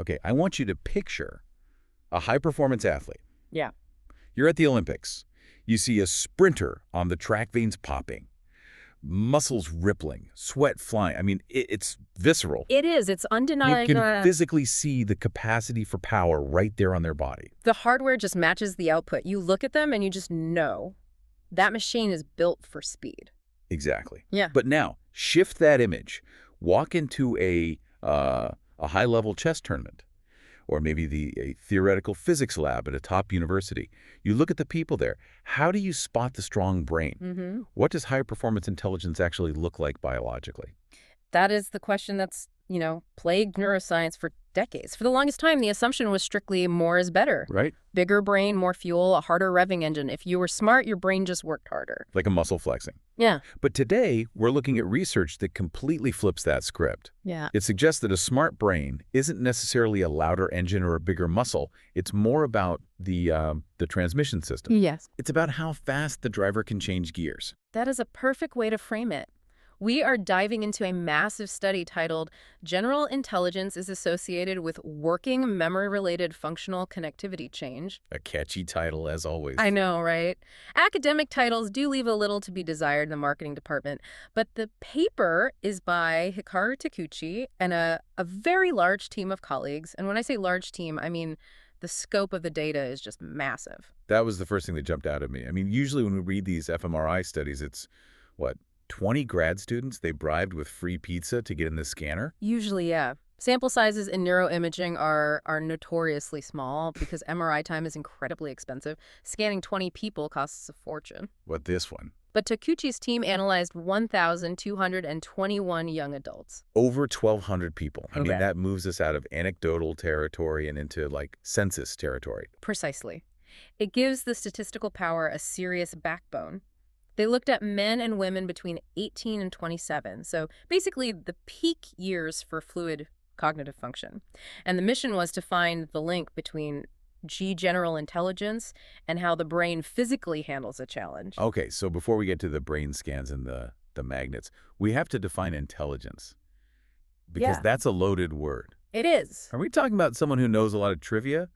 Okay, I want you to picture a high-performance athlete. Yeah. You're at the Olympics. You see a sprinter on the track, veins popping, muscles rippling, sweat flying. I mean, it's visceral. It is. It's You undeniable. can physically see the capacity for power right there on their body. The hardware just matches the output. You look at them and you just know that machine is built for speed. Exactly. Yeah. But now, shift that image. Walk into a high-level chess tournament, or maybe a theoretical physics lab at a top university. You look at the people there. How do you spot the strong brain? What does high-performance intelligence actually look like biologically? That is the question that's, plagued neuroscience for decades. For the longest time, the assumption was strictly more is better. Right? Bigger brain, more fuel, a harder revving engine. If you were smart, your brain just worked harder. Like a muscle flexing. Yeah. But today, we're looking at research that completely flips that script. Yeah. It suggests that a smart brain isn't necessarily a louder engine or a bigger muscle. It's more about the transmission system. Yes. It's about how fast the driver can change gears. That is a perfect way to frame it. We are diving into a massive study titled General Intelligence is Associated with Working Memory-Related Functional Connectivity Change. A catchy title, as always. I know, right? Academic titles do leave a little to be desired in the marketing department, but the paper is by Hikaru Takuchi and a very large team of colleagues. And when I say large team, I mean the scope of the data is just massive. That was the first thing that jumped out at me. I mean, usually when we read these fMRI studies, it's, 20 grad students they bribed with free pizza to get in the scanner? Usually, yeah. Sample sizes in neuroimaging are notoriously small because MRI time is incredibly expensive. Scanning 20 people costs a fortune. What, this one? But Takuchi's team analyzed 1,221 young adults. Over 1,200 people. I mean, Okay. that moves us out of anecdotal territory and into, census territory. Precisely. It gives the statistical power a serious backbone. They looked at men and women between 18 and 27, so basically the peak years for fluid cognitive function. And the mission was to find the link between general intelligence and how the brain physically handles a challenge. Okay, so before we get to the brain scans and the magnets, we have to define intelligence. Because Yeah. that's a loaded word. It is. Are we talking about someone who knows a lot of trivia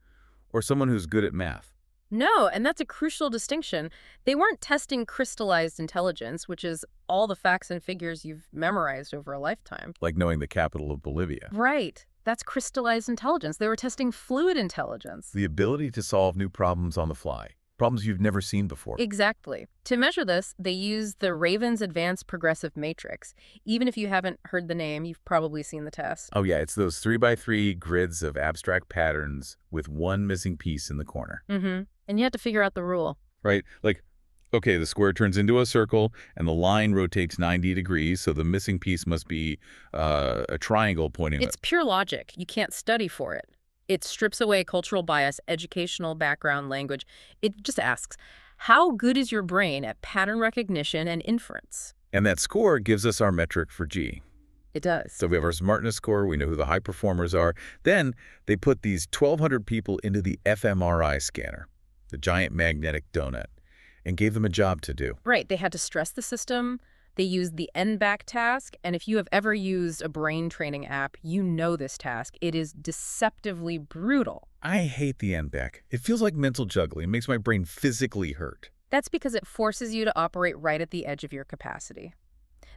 or someone who's good at math? No, and that's a crucial distinction. They weren't testing crystallized intelligence, which is all the facts and figures you've memorized over a lifetime. Like knowing the capital of Bolivia. Right. That's crystallized intelligence. They were testing fluid intelligence. The ability to solve new problems on the fly. Problems you've never seen before. Exactly. To measure this, they used the Raven's Advanced Progressive Matrix. Even if you haven't heard the name, you've probably seen the test. Oh yeah, it's those 3x3 grids of abstract patterns with one missing piece in the corner. And you have to figure out the rule. Right? Okay, the square turns into a circle and the line rotates 90 degrees, so the missing piece must be a triangle pointing It's pure logic. You can't study for it. It strips away cultural bias, educational background, language. It just asks, how good is your brain at pattern recognition and inference? And that score gives us our metric for G. It does. So we have our smartness score, we know who the high performers are. Then they put these 1,200 people into the fMRI scanner, the giant magnetic donut, and gave them a job to do. Right. They had to stress the system. They used the NBAC task. And if you have ever used a brain training app, you know this task. It is deceptively brutal. I hate the NBAC. It feels like mental juggling. It makes my brain physically hurt. That's because it forces you to operate right at the edge of your capacity.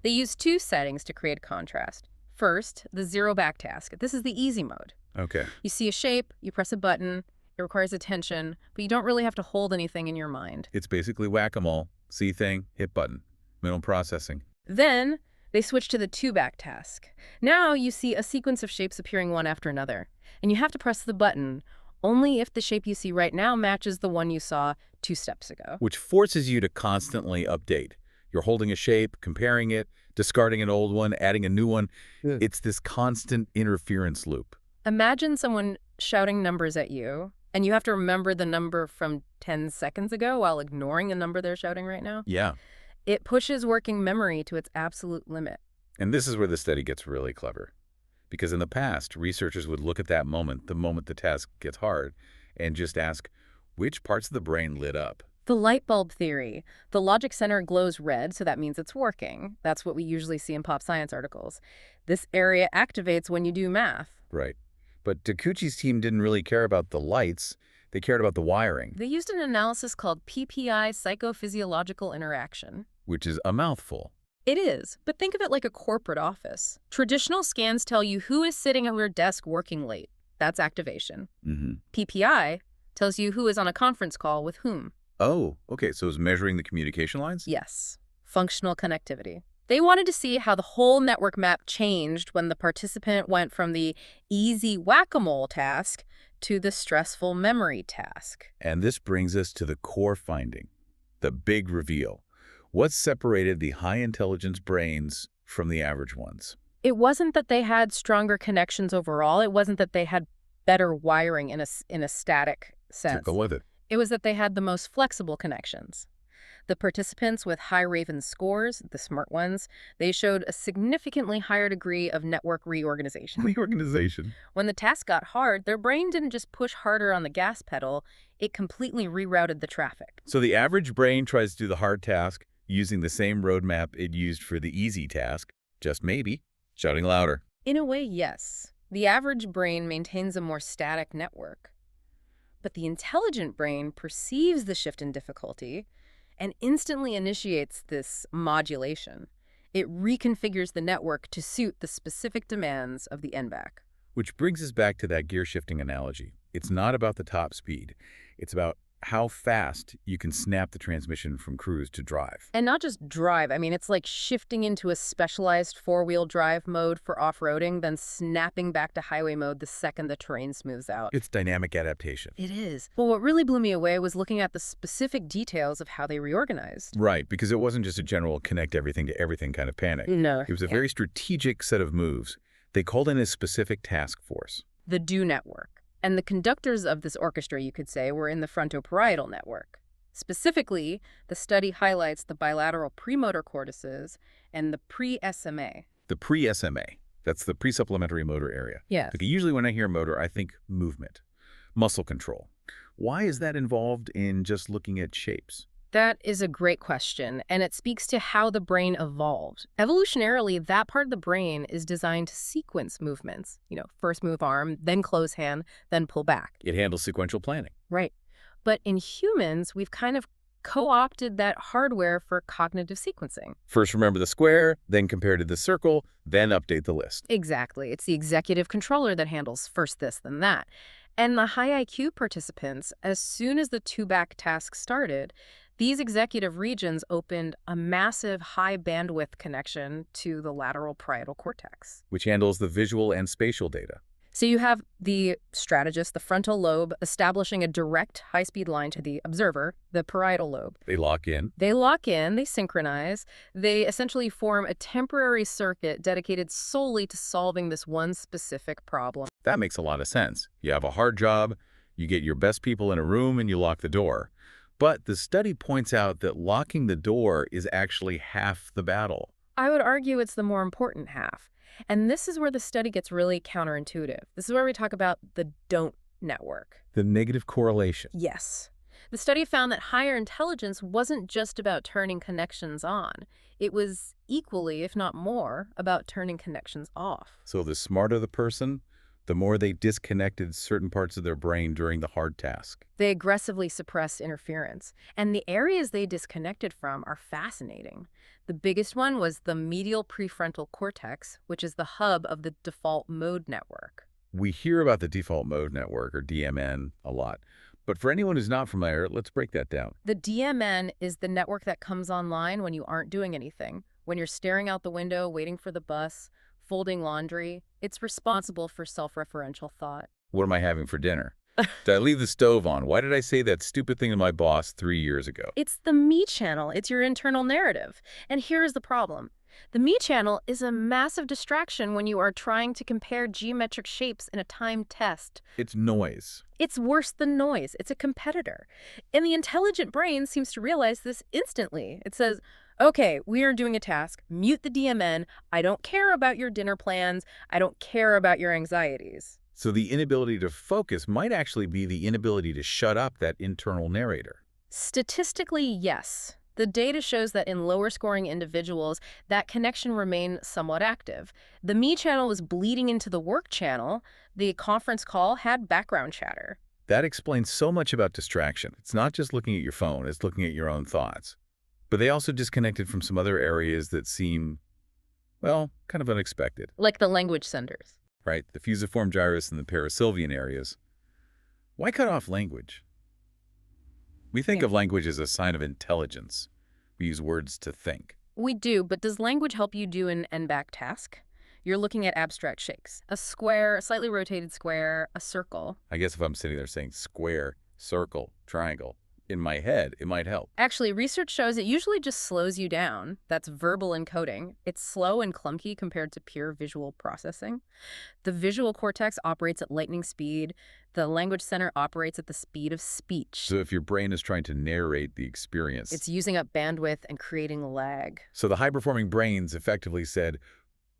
They use two settings to create contrast. First, the zero back task. This is the easy mode. Okay. You see a shape, you press a button, it requires attention, but you don't really have to hold anything in your mind. It's basically whack-a-mole. See thing, hit button. Mental processing. Then they switch to the two back task. Now you see a sequence of shapes appearing one after another, and you have to press the button only if the shape you see right now matches the one you saw 2 steps ago. Which forces you to constantly update. You're holding a shape, comparing it, discarding an old one, adding a new one. It's this constant interference loop. Imagine someone shouting numbers at you, and you have to remember the number from 10 seconds ago while ignoring the number they're shouting right now. Yeah. It pushes working memory to its absolute limit. And this is where the study gets really clever. Because in the past, researchers would look at that moment, the moment the task gets hard, and just ask, which parts of the brain lit up? The light bulb theory. The logic center glows red, so that means it's working. That's what we usually see in pop science articles. This area activates when you do math. Right. But Takeuchi's team didn't really care about the lights. They cared about the wiring, They used an analysis called PPI psychophysiological interaction. which is a mouthful. It is, but think of it like a corporate office. Traditional scans tell you who is sitting at your desk working late. That's activation. Mm-hmm. PPI tells you who is on a conference call with whom. Oh, okay, so it's measuring the communication lines? Yes, functional connectivity. They wanted to see how the whole network map changed when the participant went from the easy whack-a-mole task to the stressful memory task. And this brings us to the core finding, the big reveal. What separated the high-intelligence brains from the average ones? It wasn't that they had stronger connections overall. It wasn't that they had better wiring in a static sense. Go with it. It was that they had the most flexible connections. The participants with high Raven scores, the smart ones, they showed a significantly higher degree of network reorganization. Reorganization. When the task got hard, their brain didn't just push harder on the gas pedal, it completely rerouted the traffic. So the average brain tries to do the hard task using the same roadmap it used for the easy task, just maybe, shouting louder. In a way, yes. The average brain maintains a more static network. But the intelligent brain perceives the shift in difficulty and instantly initiates this modulation. It reconfigures the network to suit the specific demands of the NVAC. Which brings us back to that gear shifting analogy. It's not about the top speed. It's about how fast you can snap the transmission from cruise to drive. And not just drive. I mean, it's like shifting into a specialized four-wheel drive mode for off-roading, then snapping back to highway mode the second the terrain smooths out. It's dynamic adaptation. It is. But what really blew me away was looking at the specific details of how they reorganized. Right, because it wasn't just a general connect everything to everything kind of panic. No. It was a very strategic set of moves. They called in a specific task force. The DO network. And the conductors of this orchestra, you could say, were in the frontoparietal network. Specifically, the study highlights the bilateral premotor cortices and the pre-SMA. The pre-SMA, that's the pre-supplementary motor area. Yes. Like usually when I hear motor, I think movement, muscle control. Why is that involved in just looking at shapes? That is a great question, and it speaks to how the brain evolved. Evolutionarily, that part of the brain is designed to sequence movements. First move arm, then close hand, then pull back. It handles sequential planning. Right. But in humans, we've kind of co-opted that hardware for cognitive sequencing. First remember the square, then compare to the circle, then update the list. Exactly. It's the executive controller that handles first this, then that. And the high IQ participants, as soon as the two-back task started, these executive regions opened a massive high-bandwidth connection to the lateral parietal cortex. Which handles the visual and spatial data. So you have the strategist, the frontal lobe, establishing a direct high-speed line to the observer, the parietal lobe. They lock in. They synchronize. They essentially form a temporary circuit dedicated solely to solving this one specific problem. That makes a lot of sense. You have a hard job, you get your best people in a room, and you lock the door. But the study points out that locking the door is actually half the battle. I would argue it's the more important half. And this is where the study gets really counterintuitive. This is where we talk about the don't network. The negative correlation. Yes. The study found that higher intelligence wasn't just about turning connections on. It was equally, if not more, about turning connections off. So the smarter the person, the more they disconnected certain parts of their brain during the hard task. They aggressively suppressed interference. And the areas they disconnected from are fascinating. The biggest one was the medial prefrontal cortex, which is the hub of the default mode network. We hear about the default mode network, or DMN, a lot. But for anyone who's not familiar, let's break that down. The DMN is the network that comes online when you aren't doing anything. When you're staring out the window, waiting for the bus, folding laundry. It's responsible for self-referential thought. What am I having for dinner? Did I leave the stove on? Why did I say that stupid thing to my boss 3 years ago? It's the me channel. It's your internal narrative. And here's the problem. The me channel is a massive distraction when you are trying to compare geometric shapes in a timed test. It's noise. It's worse than noise. It's a competitor. And the intelligent brain seems to realize this instantly. It says, okay, we are doing a task. Mute the DMN. I don't care about your dinner plans. I don't care about your anxieties. So the inability to focus might actually be the inability to shut up that internal narrator. Statistically, yes. The data shows that in lower scoring individuals, that connection remained somewhat active. The me channel was bleeding into the work channel. The conference call had background chatter. That explains so much about distraction. It's not just looking at your phone, it's looking at your own thoughts. But they also disconnected from some other areas that seem, well, kind of unexpected, Like the language centers. right? The fusiform gyrus and the parasylvian areas. Why cut off language? We think Yeah. of language as a sign of intelligence. We use words to think. We do, but does language help you do an end-back task? You're looking at abstract shapes. A square, a slightly rotated square, a circle. I guess if I'm sitting there saying square, circle, triangle, in my head, it might help. Actually, research shows it usually just slows you down. That's verbal encoding. It's slow and clunky compared to pure visual processing. The visual cortex operates at lightning speed. The language center operates at the speed of speech. So if your brain is trying to narrate the experience, It's using up bandwidth and creating lag. so the high-performing brains effectively said,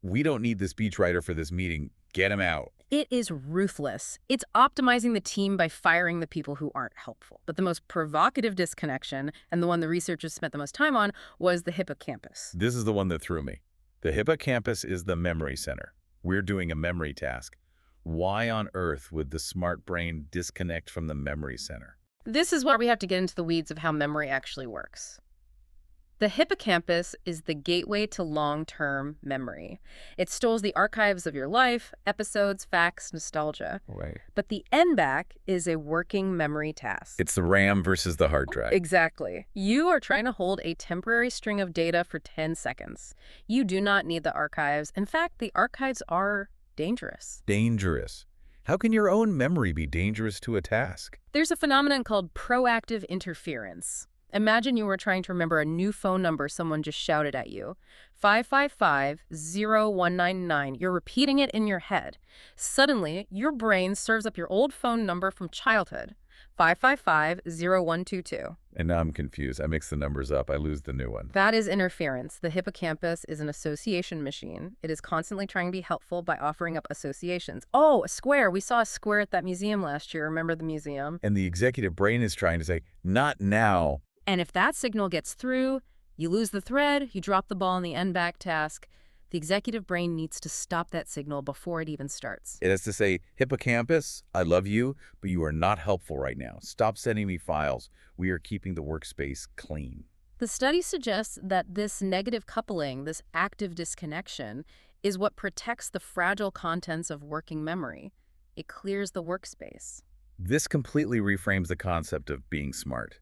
we don't need the speechwriter for this meeting. Get him out. It is ruthless. It's optimizing the team by firing the people who aren't helpful. But the most provocative disconnection, and the one the researchers spent the most time on, was the hippocampus. This is the one that threw me. The hippocampus is the memory center. We're doing a memory task. Why on earth would the smart brain disconnect from the memory center? This is where we have to get into the weeds of how memory actually works. The hippocampus is the gateway to long-term memory. It stores the archives of your life, episodes, facts, nostalgia. Right. But the NBAC is a working memory task. It's the RAM versus the hard drive. Exactly. You are trying to hold a temporary string of data for 10 seconds. You do not need the archives. In fact, the archives are dangerous. Dangerous. How can your own memory be dangerous to a task? There's a phenomenon called proactive interference. Imagine you were trying to remember a new phone number someone just shouted at you. 555-0199. You're repeating it in your head. Suddenly, your brain serves up your old phone number from childhood. 555-0122. And now I'm confused. I mix the numbers up. I lose the new one. That is interference. The hippocampus is an association machine. It is constantly trying to be helpful by offering up associations. Oh, a square. We saw a square at that museum last year. Remember the museum? And the executive brain is trying to say, not now. And if that signal gets through, you lose the thread, you drop the ball on the NBAC task. The executive brain needs to stop that signal before it even starts. It has to say, hippocampus, I love you, but you are not helpful right now. Stop sending me files. We are keeping the workspace clean. The study suggests that this negative coupling, this active disconnection, is what protects the fragile contents of working memory. It clears the workspace. This completely reframes the concept of being smart.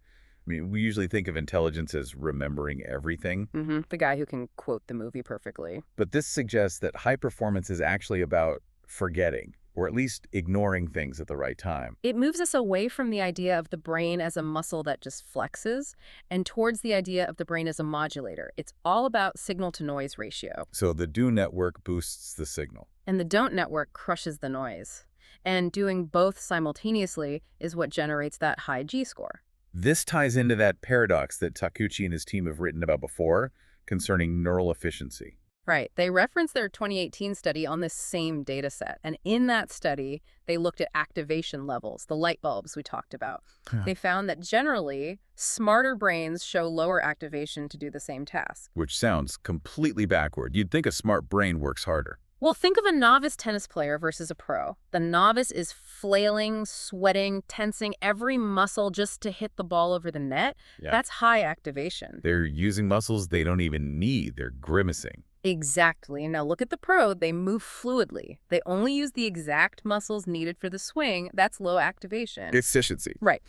I mean, we usually think of intelligence as remembering everything, The guy who can quote the movie perfectly. but this suggests that high performance is actually about forgetting, or at least ignoring things at the right time. It moves us away from the idea of the brain as a muscle that just flexes and towards the idea of the brain as a modulator. It's all about signal-to-noise ratio. So the do network boosts the signal. And the don't network crushes the noise. And doing both simultaneously is what generates that high G-score. This ties into that paradox that Takuchi and his team have written about before concerning neural efficiency. Right. They referenced their 2018 study on this same data set. And in that study, they looked at activation levels, the light bulbs we talked about. They found that generally, smarter brains show lower activation to do the same task. Which sounds completely backward. You'd think a smart brain works harder. Well, think of a novice tennis player versus a pro. The novice is flailing, sweating, tensing every muscle just to hit the ball over the net. Yeah. That's high activation. They're using muscles they don't even need. They're grimacing. Exactly. Now look at the pro. They move fluidly. They only use the exact muscles needed for the swing. That's low activation. Efficiency. Right.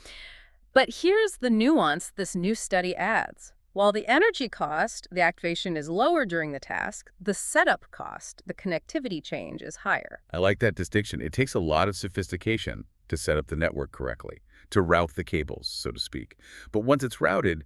But here's the nuance this new study adds. While the energy cost, the activation is lower during the task, the setup cost, the connectivity change, is higher. I like that distinction. It takes a lot of sophistication to set up the network correctly, to route the cables, so to speak. But once it's routed,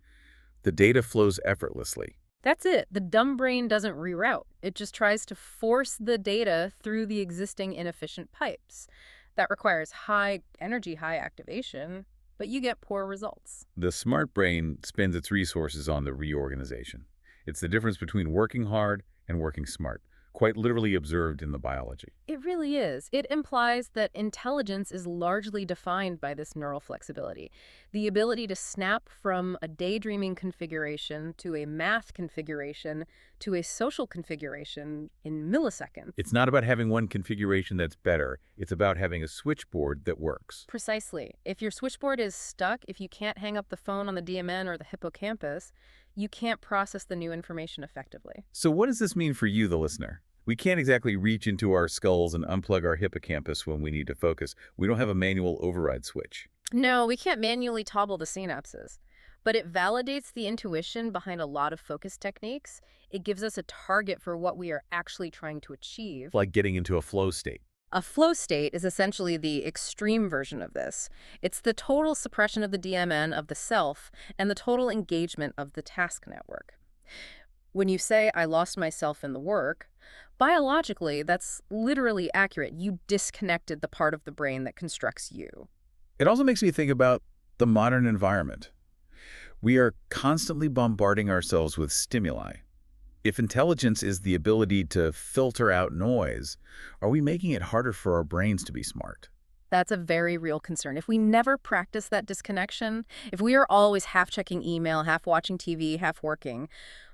the data flows effortlessly. That's it. The dumb brain doesn't reroute. It just tries to force the data through the existing inefficient pipes. That requires high energy, high activation, but you get poor results. The smart brain spends its resources on the reorganization. It's the difference between working hard and working smart, quite literally observed in the biology. It really is. It implies that intelligence is largely defined by this neural flexibility, the ability to snap from a daydreaming configuration to a math configuration to a social configuration in milliseconds. It's not about having one configuration that's better. It's about having a switchboard that works. Precisely. If your switchboard is stuck, if you can't hang up the phone on the DMN or the hippocampus, you can't process the new information effectively. So what does this mean for you, the listener? We can't exactly reach into our skulls and unplug our hippocampus when we need to focus. We don't have a manual override switch. No, we can't manually toggle the synapses, but it validates the intuition behind a lot of focus techniques. It gives us a target for what we are actually trying to achieve. Like getting into a flow state. A flow state is essentially the extreme version of this. It's the total suppression of the DMN of the self and the total engagement of the task network. When you say, I lost myself in the work, biologically, that's literally accurate. You disconnected the part of the brain that constructs you. It also makes me think about the modern environment. We are constantly bombarding ourselves with stimuli. If intelligence is the ability to filter out noise, are we making it harder for our brains to be smart? That's a very real concern. If we never practice that disconnection, if we are always half checking email, half watching TV, half working,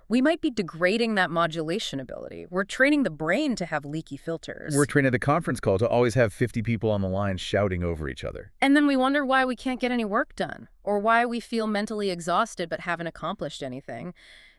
we might be degrading that modulation ability. We're training the brain to have leaky filters. We're trained at a conference call to always have 50 people on the line shouting over each other. And then we wonder why we can't get any work done, or why we feel mentally exhausted but haven't accomplished anything.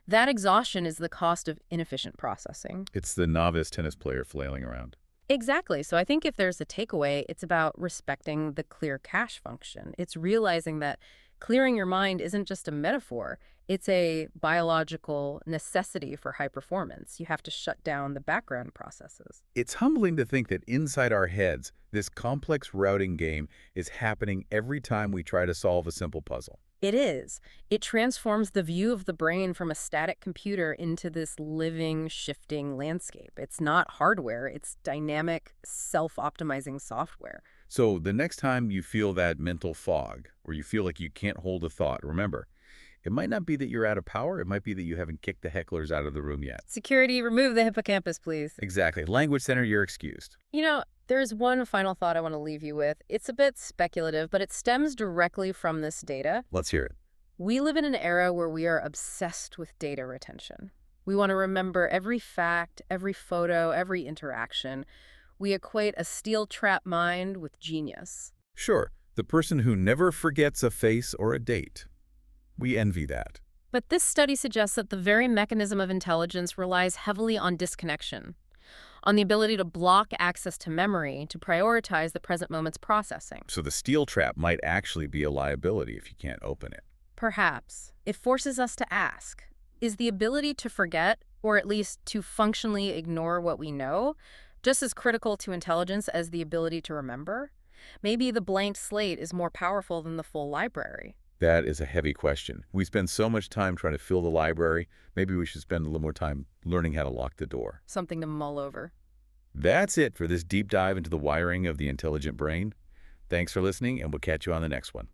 That exhaustion is the cost of inefficient processing. It's the novice tennis player flailing around. Exactly. So I think if there's a takeaway, it's about respecting the clear cache function. It's realizing that clearing your mind isn't just a metaphor. It's a biological necessity for high performance. You have to shut down the background processes. It's humbling to think that inside our heads, this complex routing game is happening every time we try to solve a simple puzzle. It is. It transforms the view of the brain from a static computer into this living, shifting landscape. It's not hardware, it's dynamic, self-optimizing software. So the next time you feel that mental fog, or you feel like you can't hold a thought, remember, it might not be that you're out of power, it might be that you haven't kicked the hecklers out of the room yet. Security, remove the hippocampus, please. Exactly. Language center, you're excused. There's one final thought I want to leave you with. It's a bit speculative, but it stems directly from this data. Let's hear it. We live in an era where we are obsessed with data retention. We want to remember every fact, every photo, every interaction. We equate a steel trap mind with genius. Sure, the person who never forgets a face or a date. We envy that. But this study suggests that the very mechanism of intelligence relies heavily on disconnection, on the ability to block access to memory, to prioritize the present moment's processing. So the steel trap might actually be a liability if you can't open it. Perhaps. It forces us to ask, is the ability to forget, or at least to functionally ignore what we know, just as critical to intelligence as the ability to remember? Maybe the blank slate is more powerful than the full library. That is a heavy question. We spend so much time trying to fill the library, maybe we should spend a little more time learning how to lock the door. Something to mull over. That's it for this deep dive into the wiring of the intelligent brain. Thanks for listening, and we'll catch you on the next one.